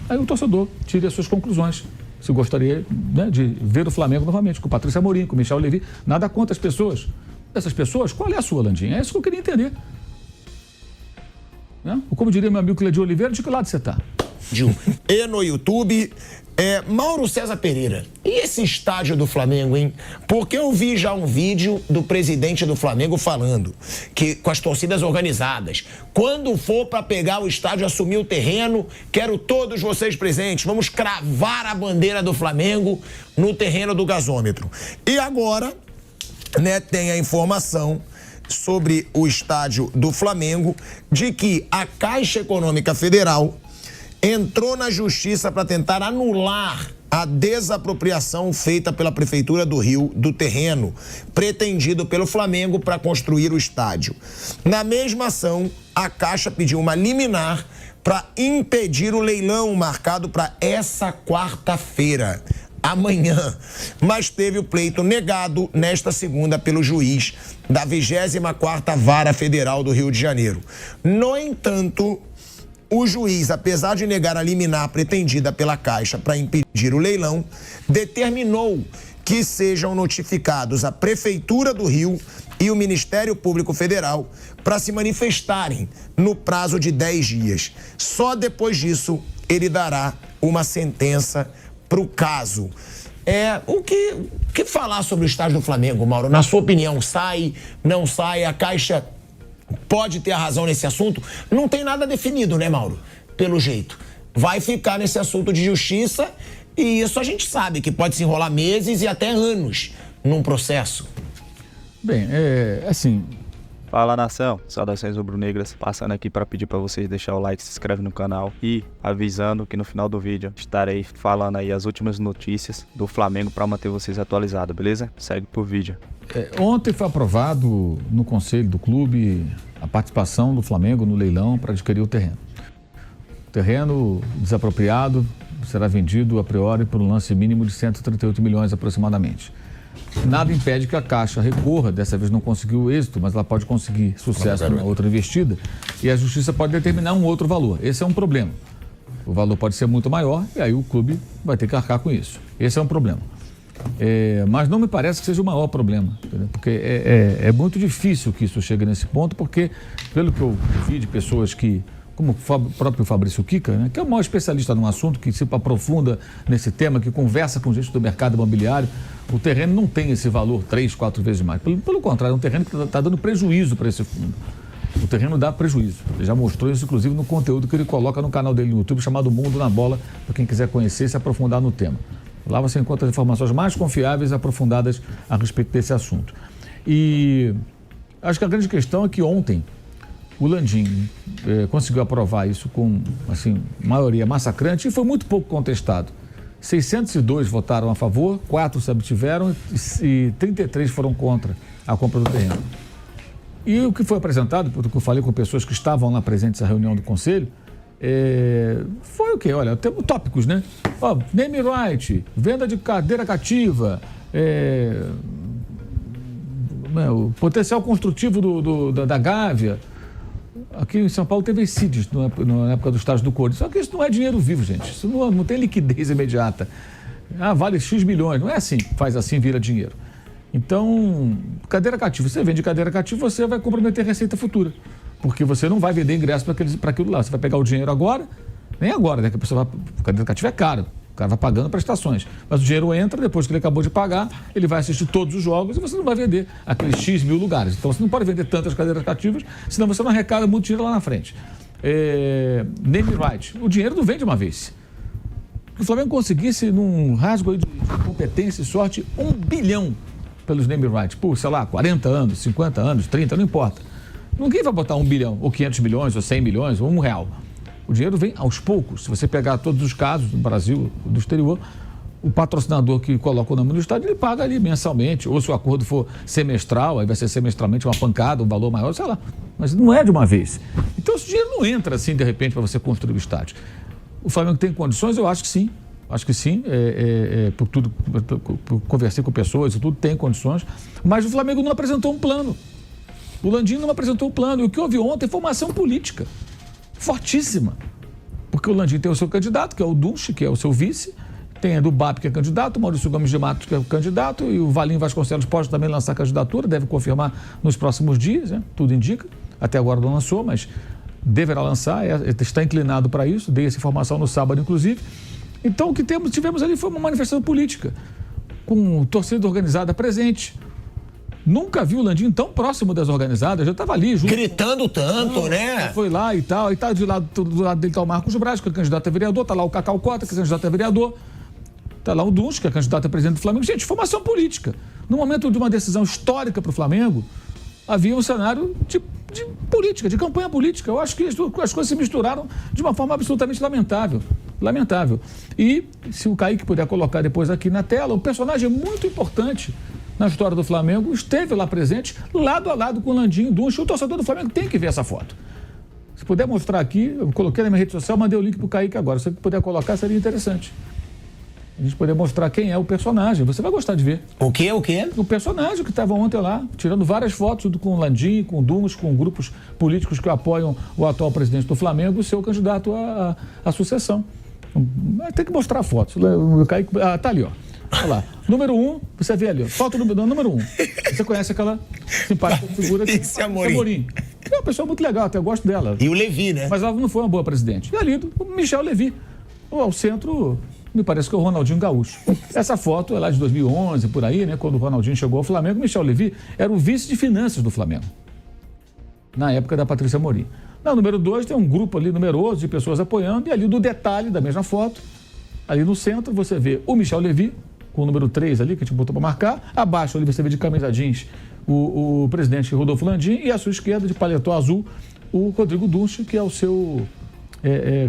Aí o torcedor tire as suas conclusões. Se gostaria, né, de ver o Flamengo novamente, com Patrícia Amorim, com Michel Levy, nada contra as pessoas. Essas pessoas, qual é a sua, Landim? É isso que eu queria entender. Né? Como diria meu amigo Cledir Oliveira, de que lado você está? E no YouTube, Mauro César Pereira, e esse estádio do Flamengo, hein? Porque eu vi já um vídeo do presidente do Flamengo falando que com as torcidas organizadas, quando for para pegar o estádio, assumir o terreno, quero todos vocês presentes, vamos cravar a bandeira do Flamengo no terreno do gasômetro. E agora, né, tem a informação sobre o estádio do Flamengo de que a Caixa Econômica Federal entrou na justiça para tentar anular a desapropriação feita pela Prefeitura do Rio do terreno pretendido pelo Flamengo para construir o estádio. Na mesma ação, a Caixa pediu uma liminar para impedir o leilão marcado para essa quarta-feira, amanhã, mas teve o pleito negado nesta segunda pelo juiz da 24ª Vara Federal do Rio de Janeiro. No entanto, o juiz, apesar de negar a liminar pretendida pela Caixa para impedir o leilão, determinou que sejam notificados a Prefeitura do Rio e o Ministério Público Federal para se manifestarem no prazo de 10 dias. Só depois disso ele dará uma sentença para o caso. O que falar sobre o estádio do Flamengo, Mauro? Na sua opinião, sai, não sai? A Caixa pode ter a razão nesse assunto? Não tem nada definido, né, Mauro? Pelo jeito. Vai ficar nesse assunto de justiça e isso a gente sabe que pode se enrolar meses e até anos num processo. Bem, assim... Fala, nação, saudações rubro-negras, passando aqui para pedir para vocês deixar o like, se inscreve no canal e avisando que no final do vídeo estarei falando aí as últimas notícias do Flamengo para manter vocês atualizados, beleza? Segue pro vídeo. Ontem foi aprovado no conselho do clube a participação do Flamengo no leilão para adquirir o terreno. O terreno desapropriado será vendido a priori por um lance mínimo de 138 milhões aproximadamente. Nada impede que a Caixa recorra, dessa vez não conseguiu êxito, mas ela pode conseguir sucesso numa outra investida e a Justiça pode determinar um outro valor. Esse é um problema. O valor pode ser muito maior e aí o clube vai ter que arcar com isso. Esse é um problema. Mas não me parece que seja o maior problema, entendeu? Porque é muito difícil que isso chegue nesse ponto, porque pelo que eu vi de pessoas que, como o próprio Fabrício Kika, né, que é o maior especialista num assunto, que se aprofunda nesse tema, que conversa com gente do mercado imobiliário, o terreno não tem esse valor 3, 4 vezes mais. Pelo contrário, é um terreno que está dando prejuízo para esse fundo. O terreno dá prejuízo. Ele já mostrou isso, inclusive, no conteúdo que ele coloca no canal dele no YouTube, chamado Mundo na Bola, para quem quiser conhecer e se aprofundar no tema. Lá você encontra as informações mais confiáveis e aprofundadas a respeito desse assunto. E acho que a grande questão é que ontem o Landim conseguiu aprovar isso com, assim, maioria massacrante e foi muito pouco contestado. 602 votaram a favor, 4 se abstiveram e 33 foram contra a compra do terreno. E o que foi apresentado, porque eu falei com pessoas que estavam lá presentes na reunião do Conselho, foi o quê? Olha, temos tópicos, né? Name right, venda de cadeira cativa, o potencial construtivo da Gávea. Aqui em São Paulo teve incídios na época do estágio do Corinthians. Só que isso não é dinheiro vivo, gente. Isso não tem liquidez imediata. Vale X milhões. Não é assim, faz assim, vira dinheiro. Então, cadeira cativa. Você vende cadeira cativa, você vai comprometer a receita futura. Porque você não vai vender ingresso para aquilo lá. Você vai pegar o dinheiro agora, nem agora, né? Que a pessoa vai. Cadeira cativa é caro. O cara vai pagando prestações. Mas o dinheiro entra, depois que ele acabou de pagar, ele vai assistir todos os jogos e você não vai vender aqueles X mil lugares. Então você não pode vender tantas cadeiras cativas, senão você não arrecada muito dinheiro lá na frente. Name right. O dinheiro não vem de uma vez. Se o Flamengo conseguisse, num rasgo de competência e sorte, 1 bilhão pelos name rights, por, sei lá, 40 anos, 50 anos, 30, não importa. Ninguém vai botar 1 bilhão, ou 500 milhões, ou 100 milhões, ou R$1. O dinheiro vem aos poucos. Se você pegar todos os casos do Brasil, do exterior, o patrocinador que coloca o nome no estádio, ele paga ali mensalmente. Ou se o acordo for semestral, aí vai ser semestralmente uma pancada, um valor maior, sei lá. Mas não é de uma vez. Então esse dinheiro não entra assim, de repente, para você construir o estádio. O Flamengo tem condições? Eu acho que sim. Acho que sim. Conversei com pessoas e tudo, tem condições. Mas o Flamengo não apresentou um plano. O Landim não apresentou um plano. E o que houve ontem foi uma ação política fortíssima. Porque Porque o Landim tem o seu candidato, que é o Dunche, que é o seu vice, tem a do BAP, que é candidato, o Maurício Gomes de Matos, que é o candidato, e o Valim Vasconcelos pode também lançar candidatura, deve confirmar nos próximos dias, né? Tudo indica. Até agora não lançou, mas deverá lançar, está inclinado para isso, dei essa informação no sábado, inclusive. Então, o que tivemos ali foi uma manifestação política, com torcida organizada presente. Nunca vi o Landim tão próximo das organizadas, já estava ali junto. Gritando tanto, né? Foi lá e tal, e tá do lado dele está o Marcos Braz, que é candidato a vereador, está lá o Cacau Cota, que é candidato a vereador, está lá o Dunche, que é candidato a presidente do Flamengo. Gente, formação política. No momento de uma decisão histórica para o Flamengo, havia um cenário de política, de campanha política. Eu acho que as coisas se misturaram de uma forma absolutamente lamentável. Lamentável. E, se o Kaique puder colocar depois aqui na tela, um personagem muito importante na história do Flamengo esteve lá presente, lado a lado com o Landim, Dunche. O torcedor do Flamengo tem que ver essa foto. Se puder mostrar aqui, eu coloquei na minha rede social, mandei o link para o Kaique agora. Se puder colocar, seria interessante. A gente poder mostrar quem é o personagem. Você vai gostar de ver. O quê? O quê? O personagem que estava ontem lá, tirando várias fotos com o Landim, com o Dunche, com grupos políticos que apoiam o atual presidente do Flamengo, o seu candidato à sucessão. Tem que mostrar fotos. O Kaique, tá ali, ó. Olha lá. Número 1, você vê ali, ó. Foto número 1. Você conhece aquela simpática figura que Patrícia Amorim. É uma pessoa muito legal, até gosto dela. E o Levi, né? Mas ela não foi uma boa presidente. E ali, o Michel Levi. Ao centro, me parece que é o Ronaldinho Gaúcho. Essa foto é lá de 2011, por aí, né? Quando o Ronaldinho chegou ao Flamengo, Michel Levi era o vice de finanças do Flamengo. Na época da Patrícia Amorim. Na número 2, tem um grupo ali numeroso de pessoas apoiando. E ali do detalhe da mesma foto, ali no centro, você vê o Michel Levi, com o número 3 ali, que a gente botou para marcar. Abaixo ali você vê de camisa jeans o presidente Rodolfo Landim. E à sua esquerda, de paletó azul, o Rodrigo Dunche, que é o seu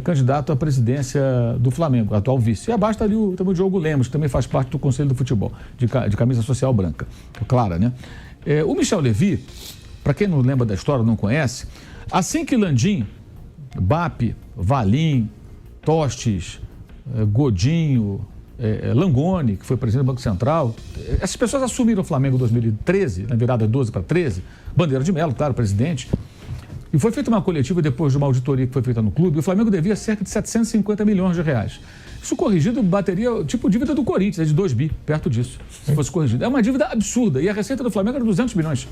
candidato à presidência do Flamengo, atual vice. E abaixo está ali também o Diogo Lemos, que também faz parte do Conselho do Futebol, de camisa social branca. Clara, né? O Michel Levi, para quem não lembra da história, não conhece, assim que Landim, BAP, Valim, Tostes, Godinho, Langoni, que foi presidente do Banco Central, essas pessoas assumiram o Flamengo em 2013, na virada de 12 para 13, Bandeira de Melo, claro, presidente, e foi feita uma coletiva depois de uma auditoria que foi feita no clube, e o Flamengo devia cerca de 750 milhões de reais. Isso corrigido bateria tipo dívida do Corinthians, de 2 bi, perto disso, se fosse corrigido. É uma dívida absurda, e a receita do Flamengo era 200 milhões.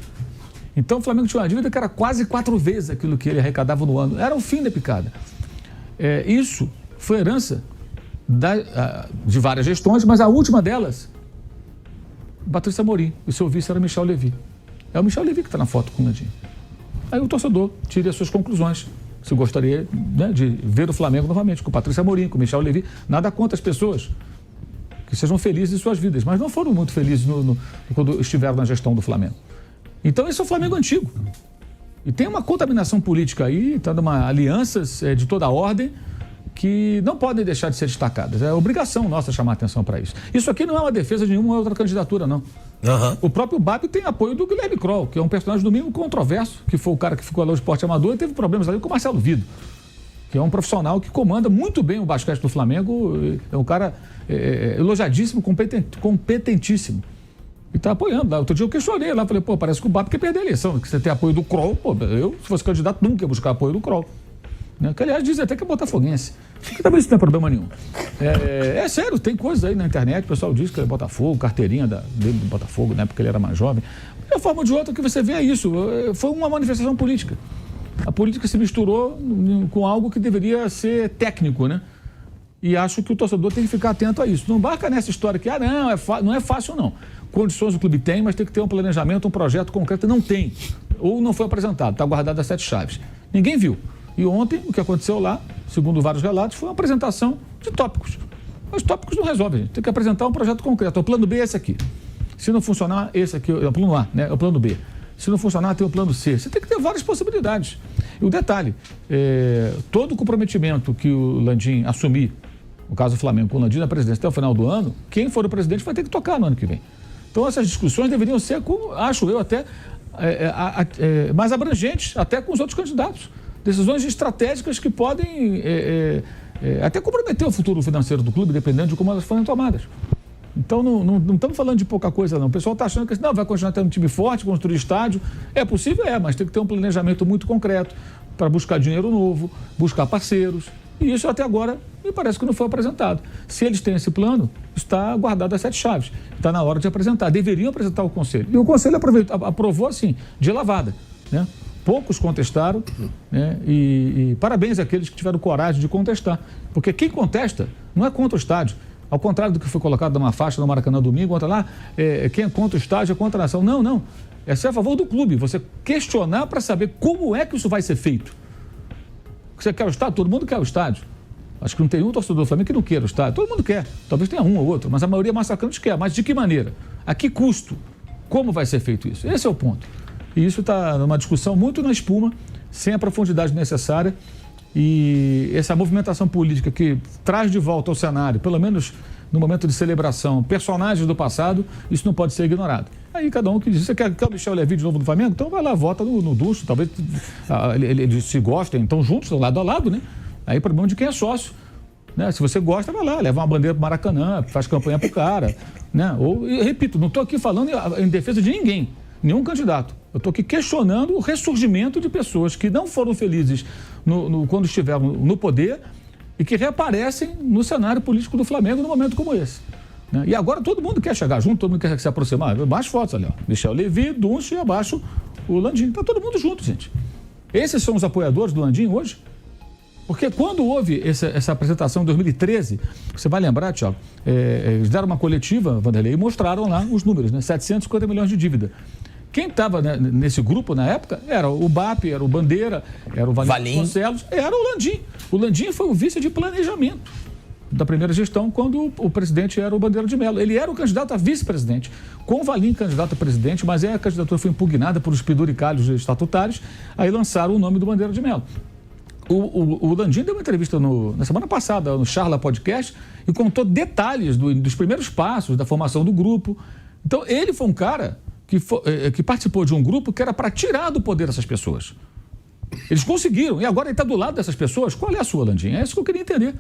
Então o Flamengo tinha uma dívida que era quase 4 vezes aquilo que ele arrecadava no ano. Era o fim da picada. Isso foi herança de várias gestões, mas a última delas, Patrícia Amorim, o seu vice era Michel Levi. É o Michel Levi que está na foto com o Landim. Aí o torcedor tire as suas conclusões. Se gostaria, né, de ver o Flamengo novamente, com Patrícia Amorim, com Michel Levi. Nada contra as pessoas que sejam felizes em suas vidas, mas não foram muito felizes quando estiveram na gestão do Flamengo. Então esse é o Flamengo antigo. E tem uma contaminação política aí, tá numa alianças de toda a ordem, que não podem deixar de ser destacadas. É obrigação nossa chamar atenção para isso. Isso aqui não é uma defesa de nenhuma outra candidatura, não. Uhum. O próprio BAP tem apoio do Guilherme Kroll, que é um personagem do mínimo controverso, que foi o cara que ficou lá no esporte amador e teve problemas ali com o Marcelo Vido, que é um profissional que comanda muito bem o basquete do Flamengo, é um cara elogiadíssimo, competentíssimo. E está apoiando lá. Outro dia eu questionei lá, falei, parece que o BAP quer perder a eleição, que você tem apoio do Kroll, eu, se fosse candidato, nunca ia buscar apoio do Kroll. Né? Que, aliás, dizem até que é botafoguense. Que também isso não tem problema nenhum. É sério, tem coisas aí na internet, o pessoal diz que é Botafogo, carteirinha dele do Botafogo, né? Porque ele era mais jovem. De uma forma ou de outra, que você vê é isso. Foi uma manifestação política. A política se misturou com algo que deveria ser técnico, né? E acho que o torcedor tem que ficar atento a isso. Não embarca nessa história que, não é fácil, não. Condições o clube tem, mas tem que ter um planejamento, um projeto concreto. Não tem. Ou não foi apresentado, está guardado as 7 chaves. Ninguém viu. E ontem, o que aconteceu lá, segundo vários relatos, foi uma apresentação de tópicos. Os tópicos não resolvem, gente. Tem que apresentar um projeto concreto. O plano B é esse aqui. Se não funcionar, esse aqui é o plano A, né? É o plano B. Se não funcionar, tem o plano C. Você tem que ter várias possibilidades. E o detalhe, todo o comprometimento que o Landim assumir, no caso do Flamengo, com o Landim na presidência até o final do ano, quem for o presidente vai ter que tocar no ano que vem. Então essas discussões deveriam ser, acho eu, até mais abrangentes, até com os outros candidatos. Decisões estratégicas que podem até comprometer o futuro financeiro do clube, dependendo de como elas forem tomadas. Então, não estamos falando de pouca coisa, não. O pessoal está achando que não, vai continuar tendo um time forte, construir estádio. É possível, mas tem que ter um planejamento muito concreto para buscar dinheiro novo, buscar parceiros. E isso até agora me parece que não foi apresentado. Se eles têm esse plano, está guardado às 7 chaves. Está na hora de apresentar. Deveriam apresentar ao Conselho. E o Conselho aprovou assim, de lavada, né? Poucos contestaram, né? E parabéns àqueles que tiveram coragem de contestar. Porque quem contesta não é contra o estádio. Ao contrário do que foi colocado numa faixa no Maracanã domingo, ontem lá, quem é contra o estádio é contra a nação. Não, não. É ser a favor do clube. Você questionar para saber como é que isso vai ser feito. Você quer o estádio? Todo mundo quer o estádio. Acho que não tem um torcedor do Flamengo que não queira o estádio. Todo mundo quer. Talvez tenha um ou outro, mas a maioria massacrante quer. Mas de que maneira? A que custo? Como vai ser feito isso? Esse é o ponto. E isso está numa discussão muito na espuma, sem a profundidade necessária. E essa movimentação política que traz de volta ao cenário, pelo menos no momento de celebração, personagens do passado, isso não pode ser ignorado. Aí cada um que diz, você quer o Michel Levy de novo no Flamengo? Então vai lá, vota no Dulce, talvez eles se gostem, então juntos, lado a lado, né? Aí problema de quem é sócio. Né? Se você gosta, vai lá, leva uma bandeira para o Maracanã, faz campanha para o cara. Né? Ou, e, repito, não estou aqui falando em defesa de ninguém, nenhum candidato. Eu estou aqui questionando o ressurgimento de pessoas que não foram felizes quando estiveram no poder e que reaparecem no cenário político do Flamengo num momento como esse. Né? E agora todo mundo quer chegar junto, todo mundo quer se aproximar. Mais fotos ali, ó. Michel Levy, Dunche e abaixo o Landim. Está todo mundo junto, gente. Esses são os apoiadores do Landim hoje? Porque quando houve essa apresentação em 2013, você vai lembrar, Thiago, eles deram uma coletiva, Vanderlei, e mostraram lá os números, né? 750 milhões de dívida. Quem estava, né, nesse grupo na época era o BAP, era o Bandeira, era o Valim Concelos, era o Landim. O Landim foi o vice de planejamento da primeira gestão, quando o presidente era o Bandeira de Mello. Ele era o candidato a vice-presidente, com o Valim candidato a presidente, mas a candidatura foi impugnada por os penduricalhos estatutários, aí lançaram o nome do Bandeira de Mello. O Landim deu uma entrevista na semana passada, no Charla Podcast, e contou detalhes dos primeiros passos da formação do grupo. Então, ele foi um cara que participou de um grupo que era para tirar do poder essas pessoas. Eles conseguiram, e agora ele está do lado dessas pessoas. Qual é a sua, Landim? É isso que eu queria entender.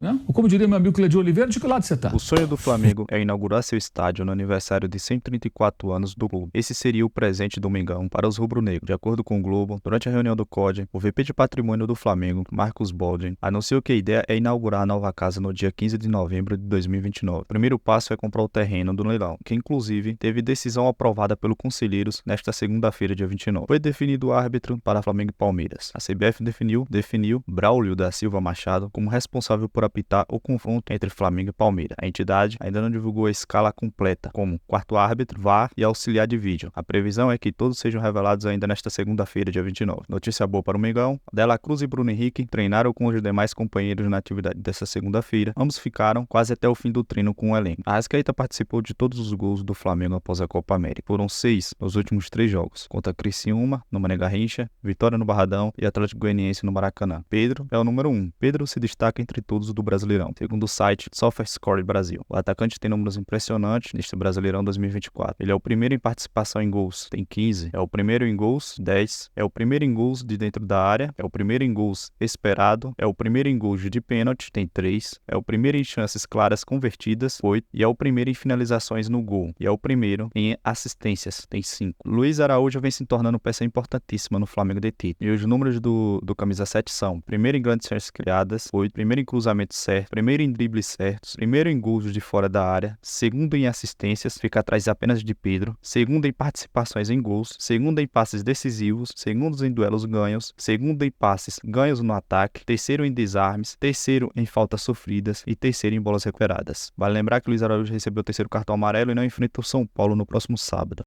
Né? Ou como diria meu amigo Cleidio Oliveira, de que lado você está? O sonho do Flamengo é inaugurar seu estádio no aniversário de 134 anos do clube. Esse seria o presente do Mengão para os rubro-negros. De acordo com o Globo, durante a reunião do COD, o VP de Patrimônio do Flamengo, Marcos Baldin, anunciou que a ideia é inaugurar a nova casa no dia 15 de novembro de 2029. O primeiro passo é comprar o terreno do leilão, que inclusive teve decisão aprovada pelos conselheiros nesta segunda-feira, dia 29. Foi definido o árbitro para Flamengo e Palmeiras. A CBF definiu Braulio da Silva Machado como responsável por apitar o confronto entre Flamengo e Palmeiras. A entidade ainda não divulgou a escala completa, como quarto árbitro, VAR e auxiliar de vídeo. A previsão é que todos sejam revelados ainda nesta segunda-feira, dia 29. Notícia boa para o Mengão: Dela Cruz e Bruno Henrique treinaram com os demais companheiros na atividade desta segunda-feira. Ambos ficaram quase até o fim do treino com o elenco. A Arrascaeta participou de todos os gols do Flamengo após a Copa América. Foram 6 nos últimos 3 jogos, contra Criciúma, no Mané Garrincha, Vitória no Barradão e Atlético Goianiense no Maracanã. Pedro é o número 1. Pedro se destaca entre todos do Brasileirão, segundo o site SofaScore Brasil. O atacante tem números impressionantes neste Brasileirão 2024. Ele é o primeiro em participação em gols, tem 15. É o primeiro em gols, 10. É o primeiro em gols de dentro da área. É o primeiro em gols esperado. É o primeiro em gols de pênalti, tem 3. É o primeiro em chances claras convertidas, 8. E é o primeiro em finalizações no gol. E é o primeiro em assistências, tem 5. Luiz Araújo vem se tornando peça importantíssima no Flamengo de Tite. E os números do camisa 7 são: primeiro em grandes chances criadas, 8. Primeiro em cruzamento certo, primeiro em dribles certos, primeiro em gols de fora da área, segundo em assistências, fica atrás apenas de Pedro, segundo em participações em gols, segundo em passes decisivos, segundo em duelos ganhos, segundo em passes ganhos no ataque, terceiro em desarmes, terceiro em faltas sofridas e terceiro em bolas recuperadas. Vale lembrar que Luiz Araújo recebeu o terceiro cartão amarelo e não enfrenta o São Paulo no próximo sábado.